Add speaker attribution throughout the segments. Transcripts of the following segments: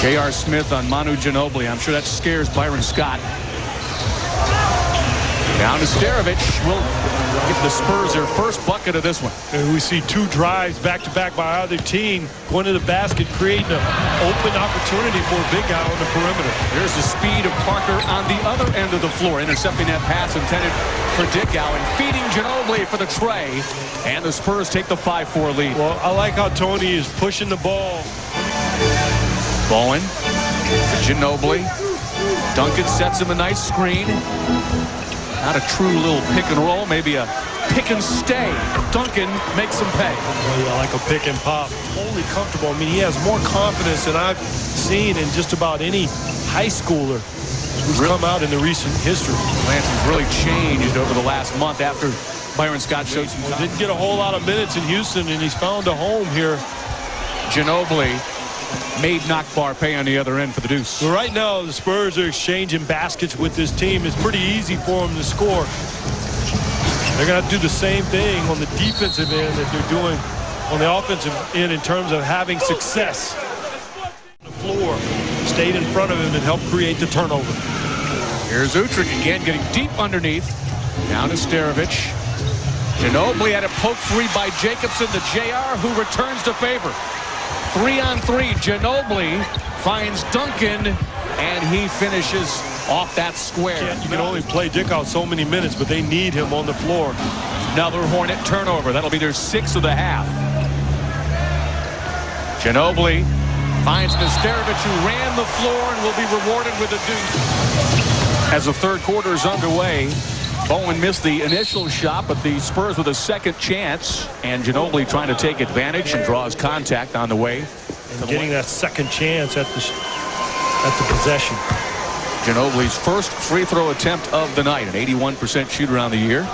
Speaker 1: J.R. Smith on Manu Ginobili. I'm sure that scares Byron Scott. Down to Sterovich. Will give the Spurs their first bucket of this one.
Speaker 2: And we see two drives back-to-back by either team going to the basket, creating an open opportunity for a big guy on the perimeter.
Speaker 1: There's the speed of Parker on the other end of the floor, intercepting that pass intended for Dick Allen, feeding Ginobili for the tray, and the Spurs take the 5-4 lead.
Speaker 2: Well, I like how Tony is pushing the ball.
Speaker 1: Bowen for Ginobili. Duncan sets him a nice screen. Not a true little pick and roll, maybe a pick and stay. Duncan makes him pay.
Speaker 2: Oh, yeah, like a pick and pop. Totally comfortable. I mean, he has more confidence than I've seen in just about any high schooler who's come out in the recent history.
Speaker 1: Lance has really changed over the last month after Byron Scott showed some.
Speaker 2: Well, didn't get a whole lot of minutes in Houston, and he's found a home here.
Speaker 1: Ginobili made Nakbar pay on the other end for the deuce.
Speaker 2: So right now, the Spurs are exchanging baskets with this team. It's pretty easy for them to score. They're going to do the same thing on the defensive end that they're doing on the offensive end in terms of having success. The floor stayed in front of him and helped create the turnover.
Speaker 1: Here's Utrick again, getting deep underneath. Down to Sterovich. Ginobili had a poke three by Jacobson to JR, who returns to favor. 3-on-3, Ginobili finds Duncan, and he finishes off that square.
Speaker 2: You can only play Dick out so many minutes, but they need him on the floor.
Speaker 1: Another Hornet turnover. That'll be their 6th of the half. Ginobili finds Nesterovic, who ran the floor and will be rewarded with a deuce. As the third quarter is underway, Bowen missed the initial shot, but the Spurs with a second chance, and Ginobili trying to take advantage and draws contact on the way.
Speaker 2: And getting that second chance at the possession.
Speaker 1: Ginobili's first free throw attempt of the night, an 81% shooter on the year,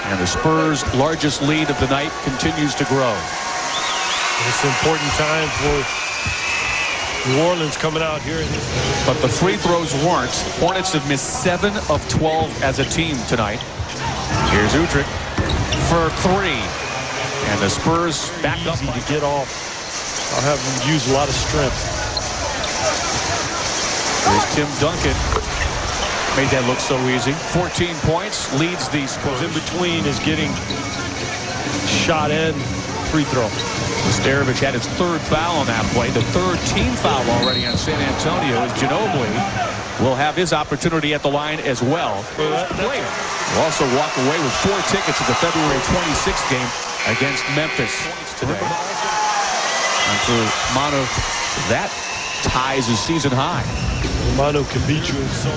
Speaker 1: and the Spurs' largest lead of the night continues to grow.
Speaker 2: It's an important time for New Orleans coming out here.
Speaker 1: But the free throws weren't. Hornets have missed 7 of 12 as a team tonight. Here's Utrick for 3. And the Spurs back up
Speaker 2: to get off. I'll have them use a lot of strength.
Speaker 1: Here's Tim Duncan. Made that look so easy. 14 points, leads the Spurs.
Speaker 2: In between is getting shot and free throw.
Speaker 1: Sterovich had his 3rd foul on that play. The 3rd team foul already on San Antonio, as Ginobili will have his opportunity at the line as well. Will also walk away with 4 tickets to the February 26th game against Memphis today. And for Manu, that ties his season high.
Speaker 2: Manu can beat you in so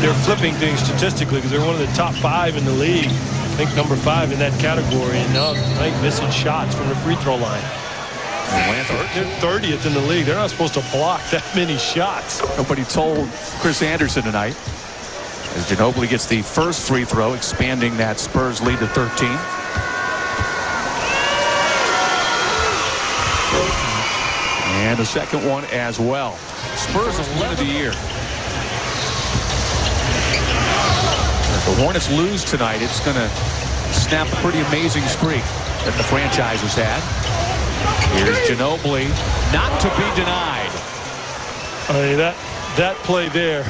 Speaker 2: they're flipping things statistically because they're one of the top 5 in the league. I think number 5 in that category, and now they're missing shots from the free throw line. They're 30th in the league. They're not supposed to block that many shots.
Speaker 1: Nobody told Chris Anderson tonight, as Ginobili gets the first free throw, expanding that Spurs lead to 13. And a second one as well. Spurs 11 of the year. If the Hornets lose tonight, it's going to snap a pretty amazing streak that the franchise has had. Here's Ginobili, not to be denied.
Speaker 2: I mean, that play there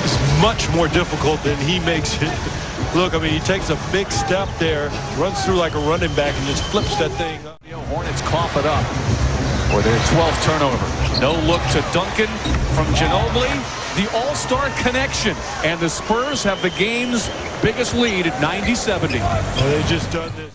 Speaker 2: is much more difficult than he makes it look. I mean, he takes a big step there, runs through like a running back, and just flips that thing up.
Speaker 1: The Hornets cough it up for their 12th turnover. No look to Duncan from Ginobili. The all-star connection, and the Spurs have the game's biggest lead at 90-70.
Speaker 2: Well, they just done this.